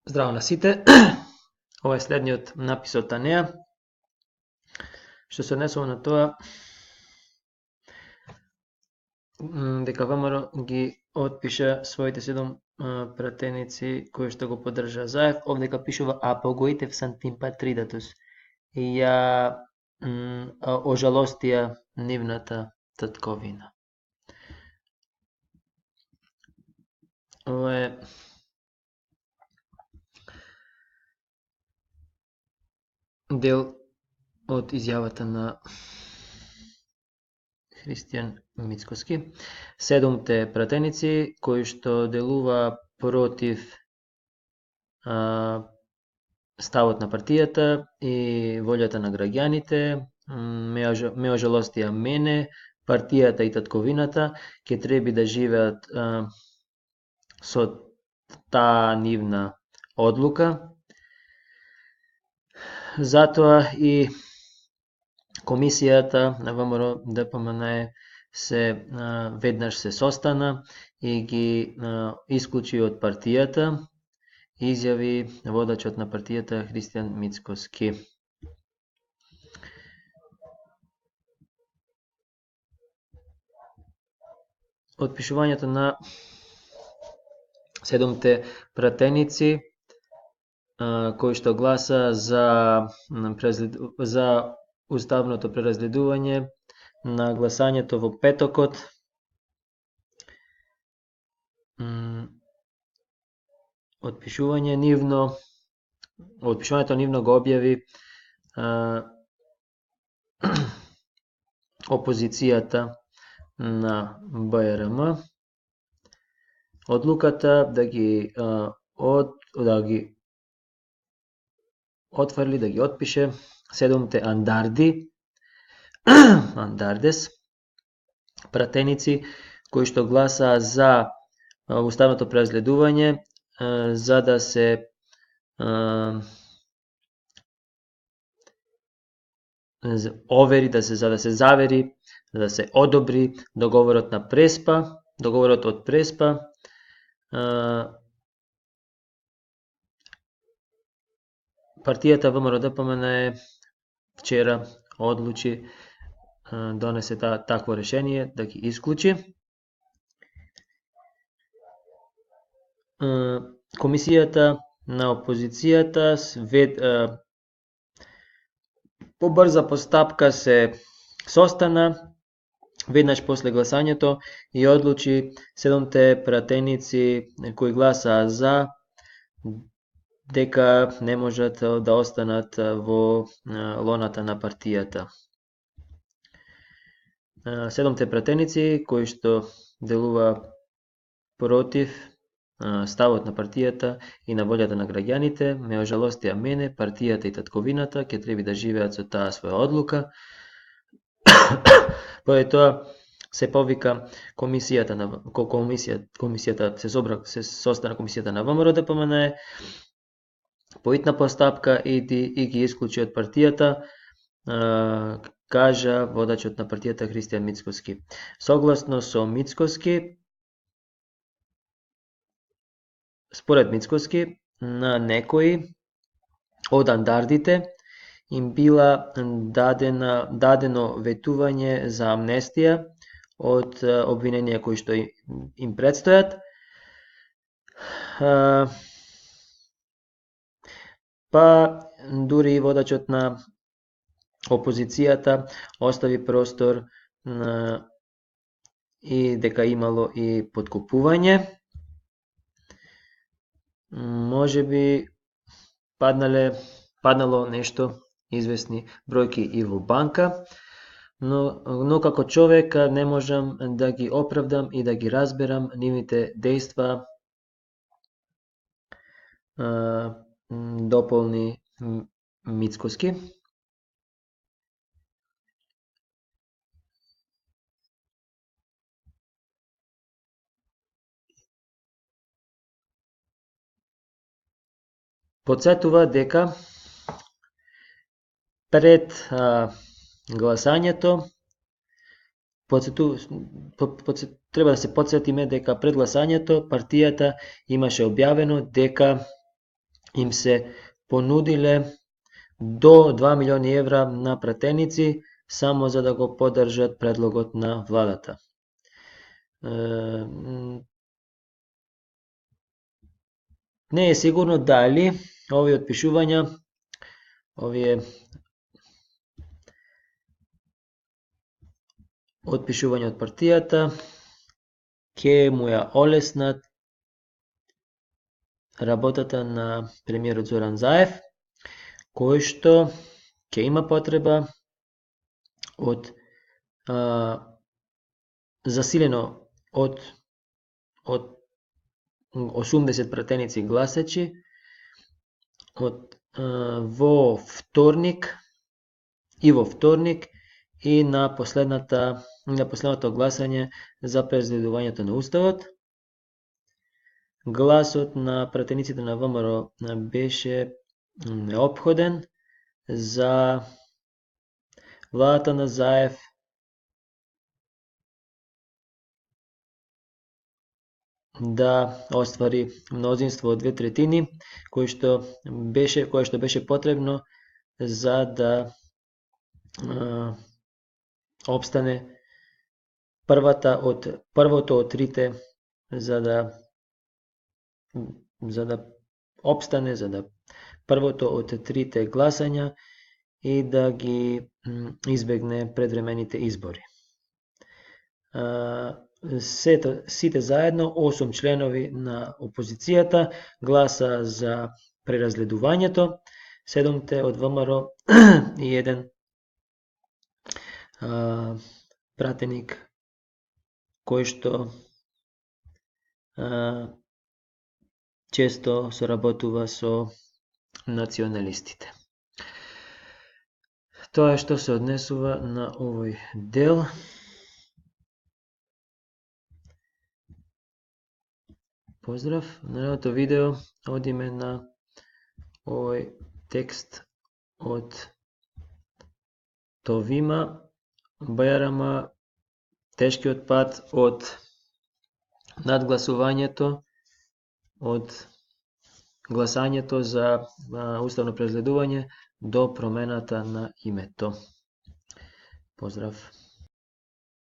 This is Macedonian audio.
Здраво на сите. Ова е следниот напис од Танеа, што се однесува на тоа дека ВМРО ги отпиша своите 7 пратеници кои што го поддржаа Заев. Овдека пишува апогоитев сантимпатридатус и ја ожалостија нивната татковина. Ова е дел од изјавата на Христијан Мицкоски. 7 пратеници кои што делува против ставот на партијата и волјата на граѓаните, ме ожалостија мене, партијата и татковината, ќе треби да живеат со таа нивна одлука. Затоа и комисијата на ВМРО ДПМН веднаш се состана и ги исклучи од партијата, изјави водачот на партијата Христијан Мицкоски. Отпишувањето на 7 пратеници кои што гласа за уставното преразгледување на гласањето во петокот. Отпишувањето нивно го објави опозицијата на БРМ. Одлуката да ги отфрли, да ги отпише 7 андардес пратеници кои што гласаа за уставното преразгледување, за да се овери, за да се завери, да се одобри договорот од Преспа. Партијата ВМРО ДПМН вчера одлучи, донесе такво решение да ги исклучи. Комисијата на опозицијата по брза постапка се состана веднаш после гласањето и одлучи 7 пратеници кои гласаа за дека не можат да останат во лоната на партијата. 7 пратеници кои што делува против ставот на партијата и на волјата на граѓаните, ме ожалостија мене, партијата и татковината, ќе треби да живеат со таа своја одлука. Поради тоа се повика комисијата се состана комисијата на ВМРО ДПМН по итна постапка и ги исклучи од партијата, кажа водачот на партијата Христијан Мицкоски. Согласно со Мицкоски, според Мицкоски, на некои од андардите им била дадено ветување за амнестија од обвиненија кои што им предстојат. Па дури и водачот на опозицијата остави простор и дека имало и подкупување. Може би паднало нешто, известни бројки и во банка, но како човек не можам да ги оправдам и да ги разберам нивните дејства, дополни Мицкоски. Подсетува дека пред гласањето треба да се подсетиме дека пред гласањето партијата имаше објавено дека им се понудиле до 2 милиони евра на пратеници само за да го поддржат предлогот на владата. Не е сигурно дали овие отпишувања, овие отпишувања од партијата ќе му ја олеснат работата на премиерот Зоран Заев, кој што ќе има потреба од засилено од 80 пратеници гласачи во вторник и на последното гласање за презгледувањето на уставот. Гласот на пратениците на ВМРО беше неопходен за владата на Заев да оствари мнозинство од 2/3, кој што беше потребно за да опстане првото од трите, за да опстане, за да првото од трите гласања и да ги избегне предвремените избори. Сите заедно, 8 членови на опозицијата, гласа за преразгледувањето, 7 од ВМРО и 1 пратеник кој што често соработува со националистите. Тоа е што се однесува на овој дел. Поздрав, на наредното видео одиме на овој текст од Товима Бајрама, тешкиот пат од надгласувањето, од гласањето за уставно преразгледување до промената на името. Поздрав.